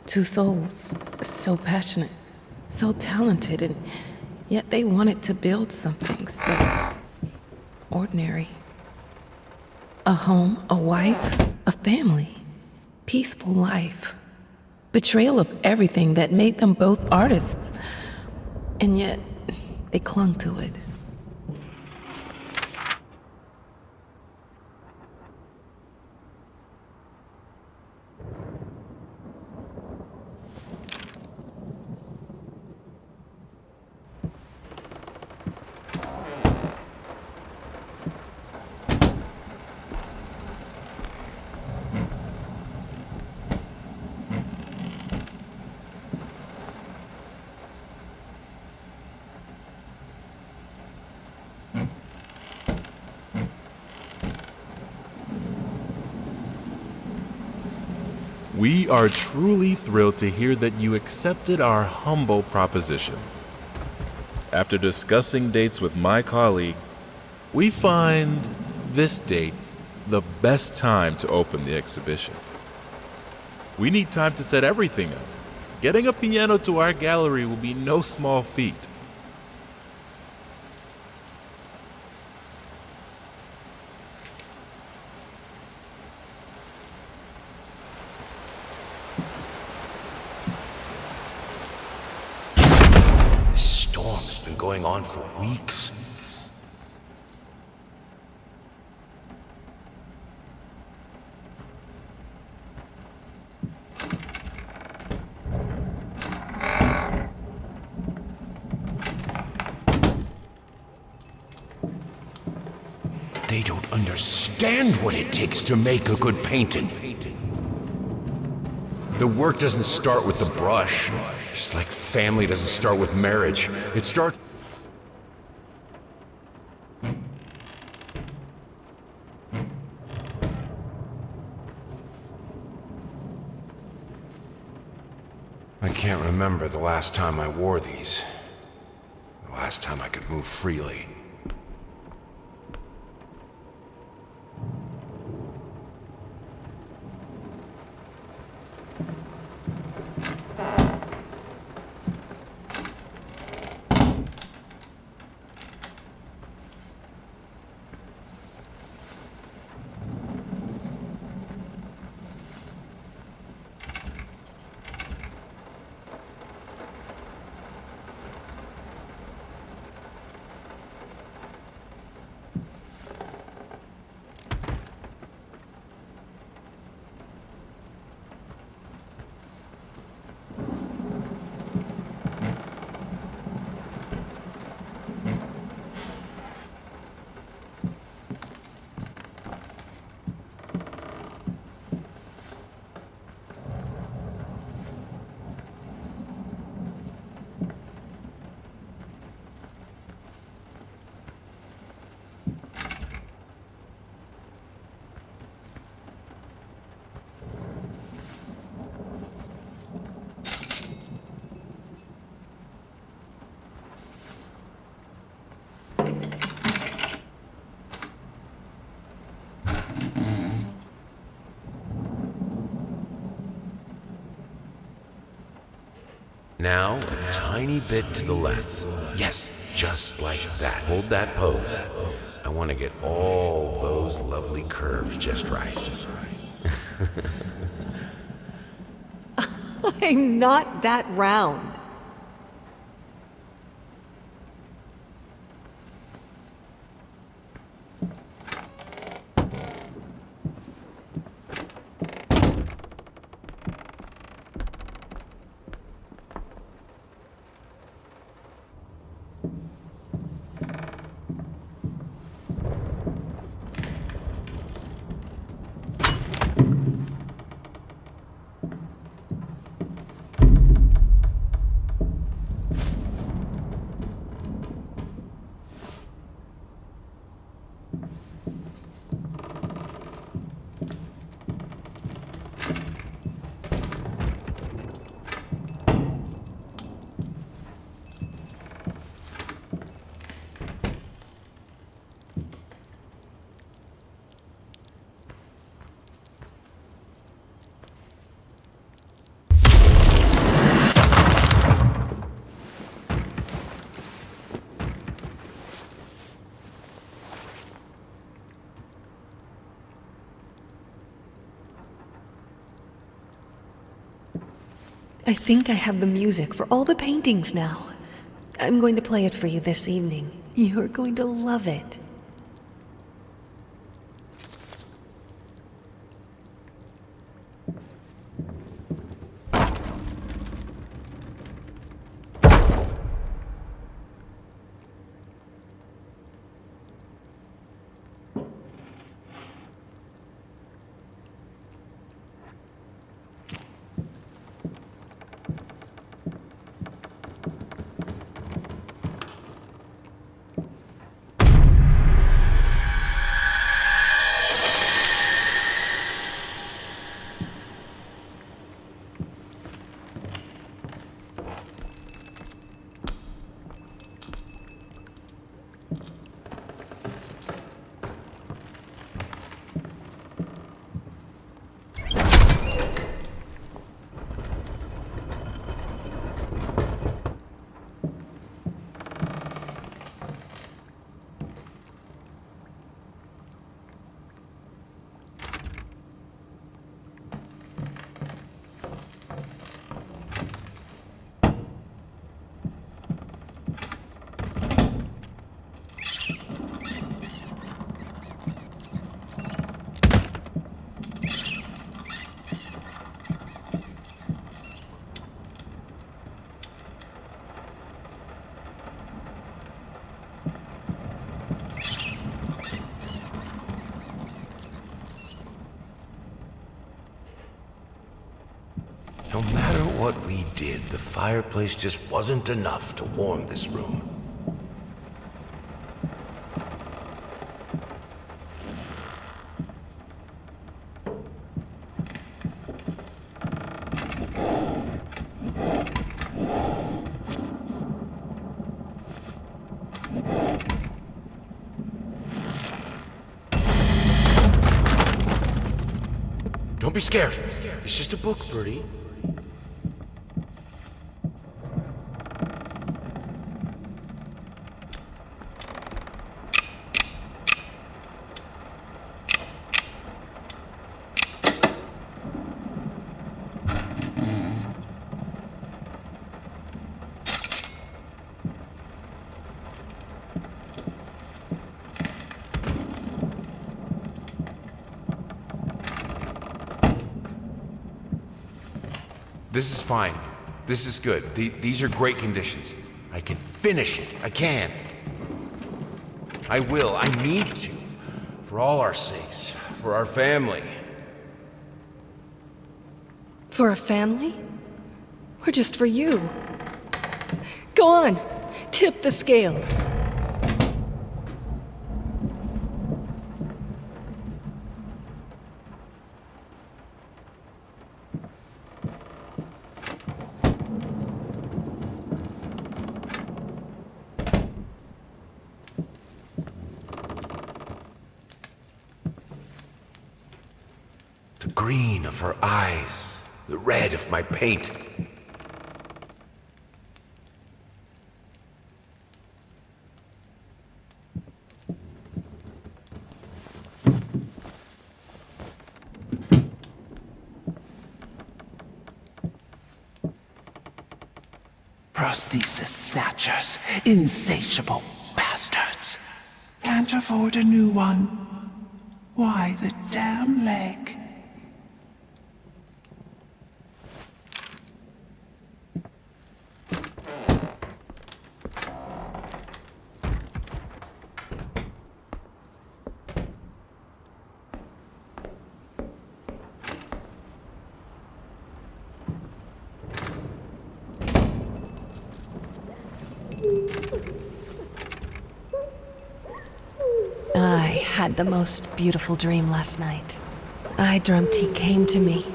Two souls, so passionate, so talented, and yet they wanted to build something so ordinary. A home, a wife, a family, peaceful life. Betrayal of everything that made them both artists, and yet they clung to it. We are truly thrilled to hear that you accepted our humble proposition. After discussing dates with my colleague, we find this date the best time to open the exhibition. We need time to set everything up. Getting a piano to our gallery will be no small feat. Going on for weeks. They don't understand what it takes to make a good painting. The work doesn't start with the brush, just like family doesn't start with marriage. It starts. I can't remember the last time I wore these. The last time I could move freely. Now, a tiny bit to the left. Yes, just like that. Hold that pose. I want to get all those lovely curves just right. I'm not that round. I think I have the music for all the paintings now. I'm going to play it for you this evening. You're going to love it. No matter what we did, the fireplace just wasn't enough to warm this room. Don't be scared. It's just a book, Birdie. This is fine. This is good. These are great conditions. I can finish it. I can. I will. I need to. For all our sakes. For our family. For a family? Or just for you? Go on. Tip the scales. The green of her eyes, the red of my paint. Prosthesis snatchers, insatiable bastards. Can't afford a new one. Why the damn leg? I had the most beautiful dream last night. I dreamt he came to me,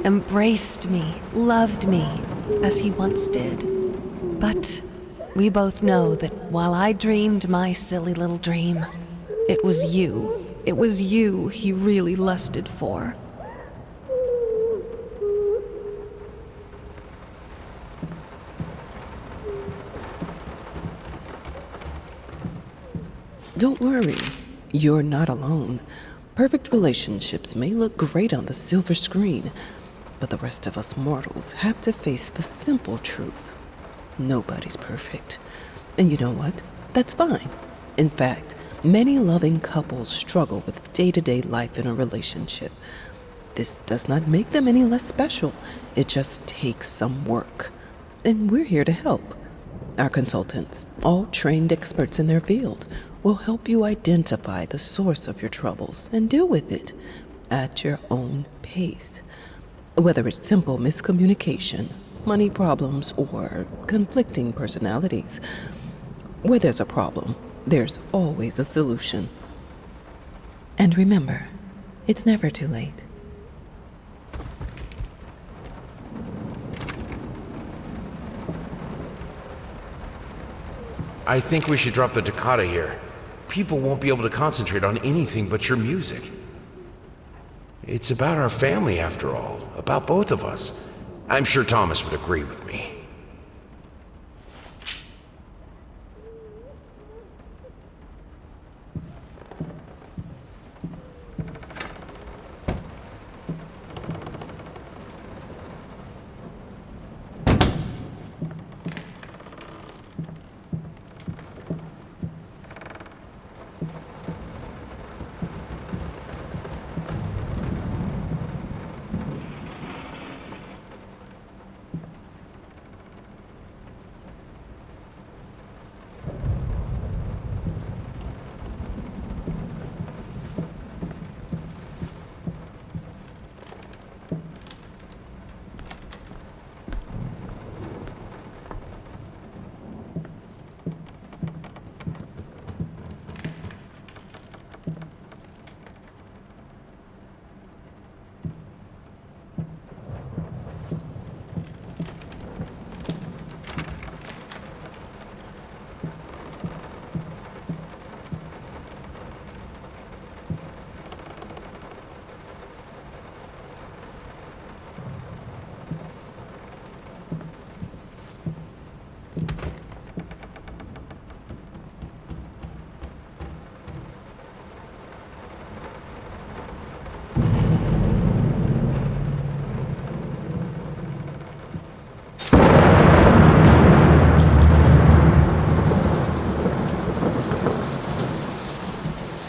embraced me, loved me, as he once did. But we both know that while I dreamed my silly little dream, it was you he really lusted for. Don't worry, you're not alone. Perfect relationships may look great on the silver screen, But the rest of us mortals have to face the simple truth. Nobody's perfect. And you know what? That's fine. In fact, many loving couples struggle with day-to-day life in a relationship. This does not make them any less special. It just takes some work. And we're here to help. Our consultants, all trained experts in their field, will help you identify the source of your troubles and deal with it at your own pace. Whether it's simple miscommunication, money problems, or conflicting personalities, where there's a problem, there's always a solution. And remember, it's never too late. I think we should drop the toccata here. People won't be able to concentrate on anything but your music. It's about our family, after all. About both of us. I'm sure Thomas would agree with me.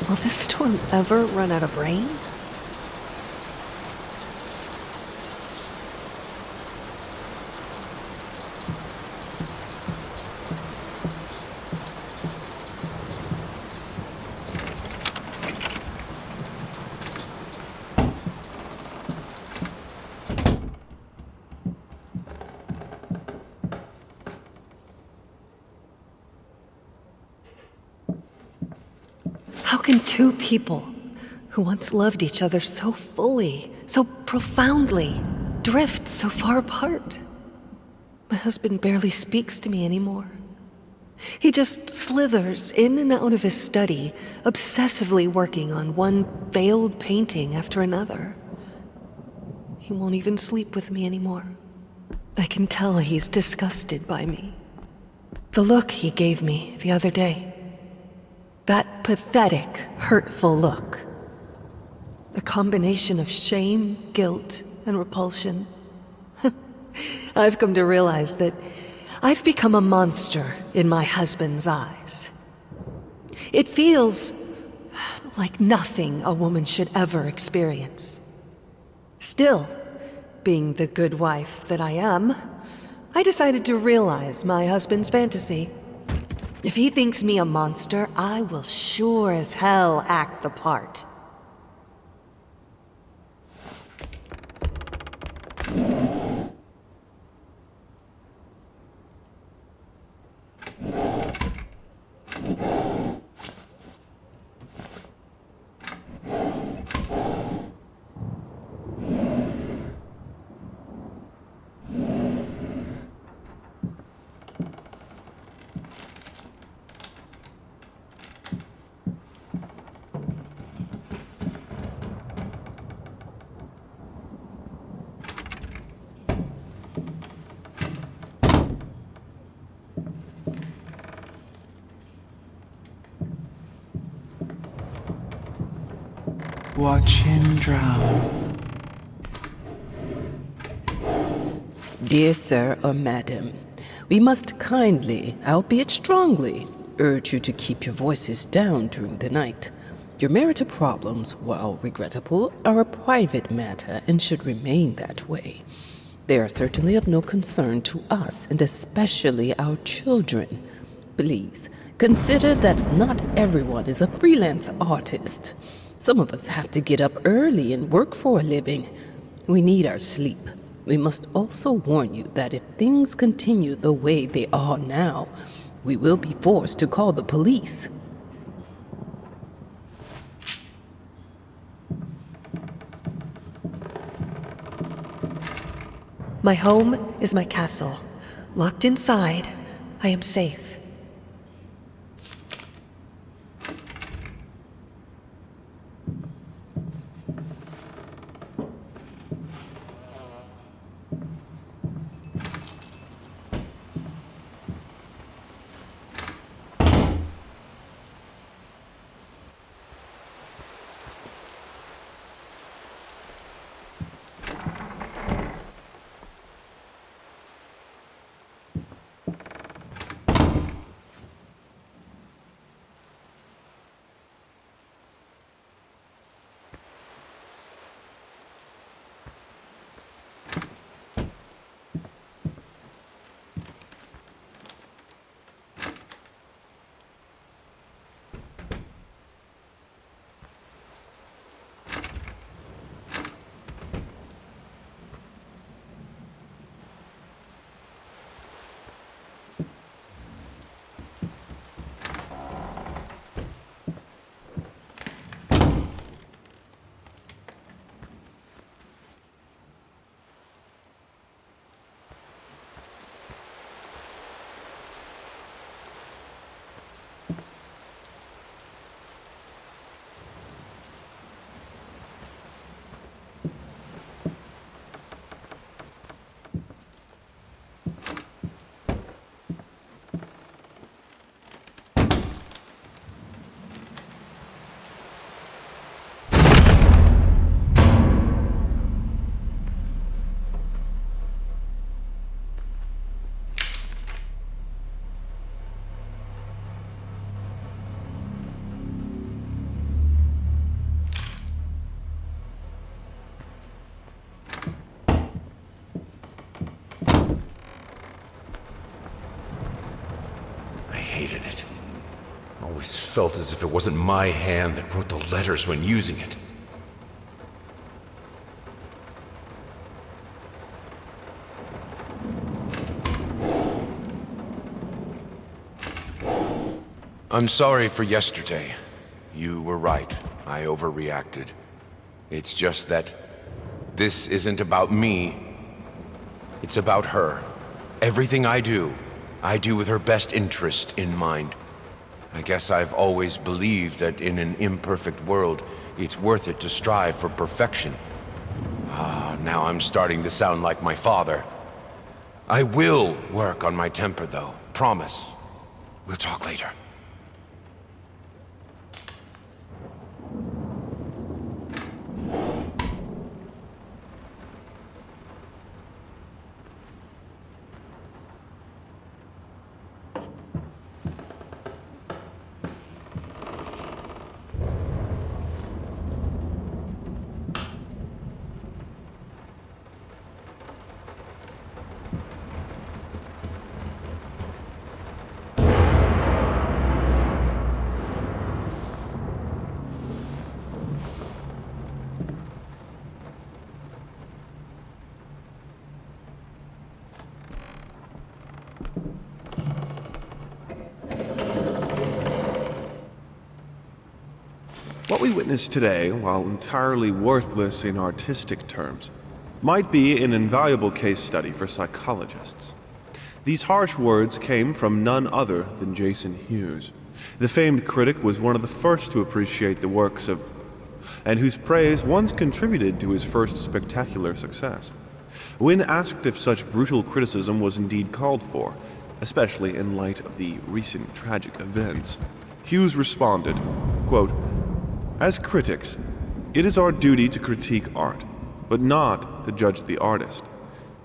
Will this storm ever run out of rain? How can two people who once loved each other so fully, so profoundly, drift so far apart? My husband barely speaks to me anymore. He just slithers in and out of his study, obsessively working on one failed painting after another. He won't even sleep with me anymore. I can tell he's disgusted by me. The look he gave me the other day. That pathetic, hurtful look. The combination of shame, guilt, and repulsion. I've come to realize that I've become a monster in my husband's eyes. It feels like nothing a woman should ever experience. Still, being the good wife that I am, I decided to realize my husband's fantasy. If he thinks me a monster, I will sure as hell act the part. Watch him drown. Dear sir or madam, we must kindly, albeit strongly, urge you to keep your voices down during the night. Your marital problems, while regrettable, are a private matter and should remain that way. They are certainly of no concern to us, and especially our children. Please, consider that not everyone is a freelance artist. Some of us have to get up early and work for a living. We need our sleep. We must also warn you that if things continue the way they are now, we will be forced to call the police. My home is my castle. Locked inside, I am safe. Hated it. Always felt as if it wasn't my hand that wrote the letters when using it. I'm sorry for yesterday. You were right. I overreacted. It's just that this isn't about me. It's about her. Everything I do with her best interest in mind. I guess I've always believed that in an imperfect world, it's worth it to strive for perfection. Now I'm starting to sound like my father. I will work on my temper, though. Promise. We'll talk later. What we witness today, while entirely worthless in artistic terms, might be an invaluable case study for psychologists. These harsh words came from none other than Jason Hughes. The famed critic was one of the first to appreciate the works of, and whose praise once contributed to his first spectacular success. When asked if such brutal criticism was indeed called for, especially in light of the recent tragic events, Hughes responded, quote, "As critics, it is our duty to critique art, but not to judge the artist.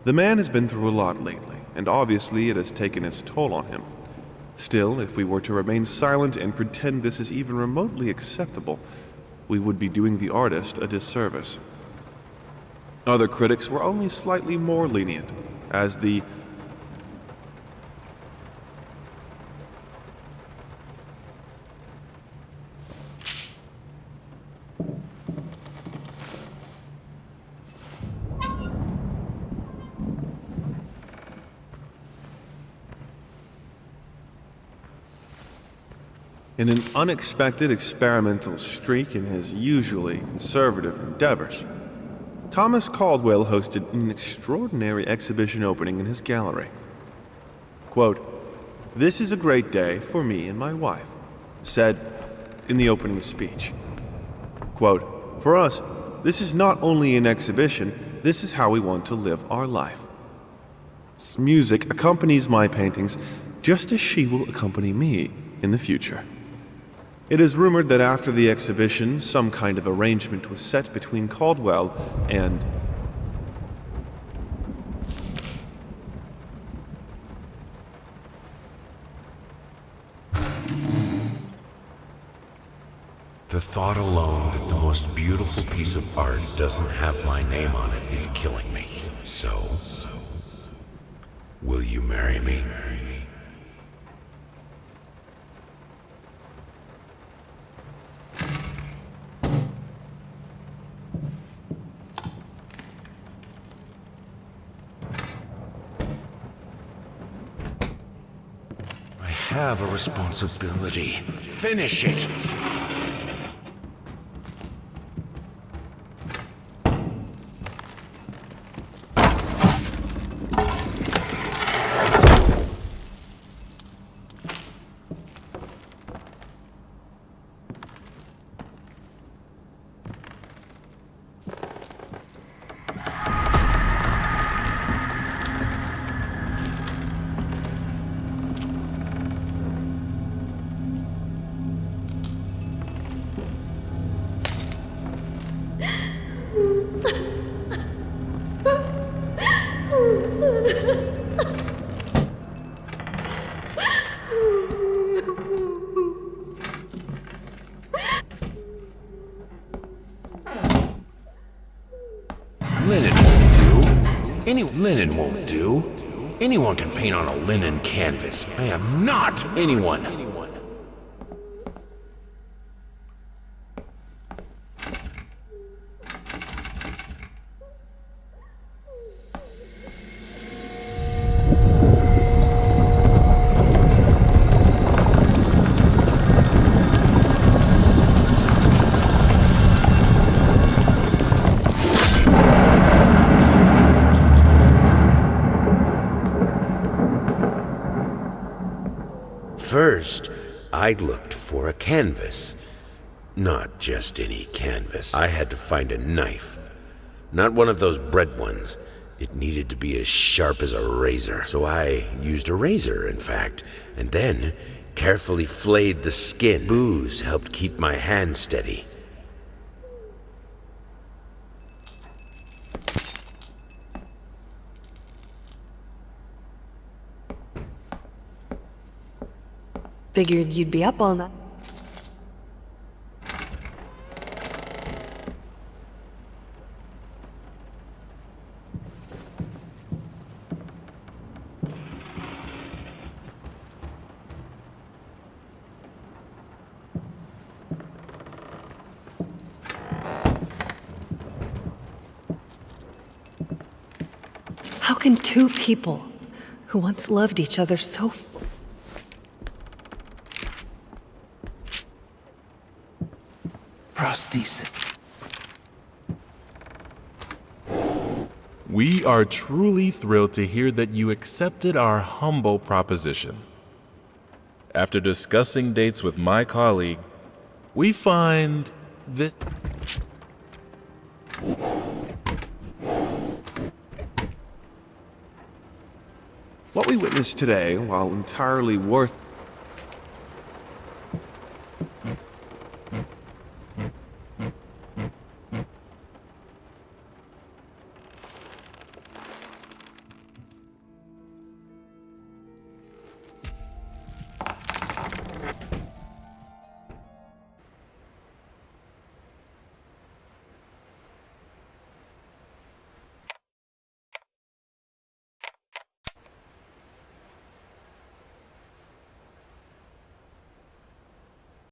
The man has been through a lot lately, and obviously it has taken its toll on him. Still, if we were to remain silent and pretend this is even remotely acceptable, we would be doing the artist a disservice. Other critics were only slightly more lenient, as the In an unexpected experimental streak in his usually conservative endeavors, Thomas Caldwell hosted an extraordinary exhibition opening in his gallery. Quote, "This is a great day for me and my wife," said in the opening speech. Quote, "For us, this is not only an exhibition, this is how we want to live our life. Music accompanies my paintings just as she will accompany me in the future." It is rumored that after the exhibition, some kind of arrangement was set between Caldwell and The thought alone that the most beautiful piece of art doesn't have my name on it is killing me. So, will you marry me? I have a responsibility. Finish it! Linen won't do. Linen won't do. Anyone can paint on a linen canvas. I am not anyone. First, I looked for a canvas. Not just any canvas. I had to find a knife. Not one of those bread ones. It needed to be as sharp as a razor. So I used a razor, in fact, and then carefully flayed the skin. Booze helped keep my hand steady. Figured you'd be up all night. How can two people who once loved each other so Prosthesis. We are truly thrilled to hear that you accepted our humble proposition. After discussing dates with my colleague, we find this. what we witnessed today, while entirely worth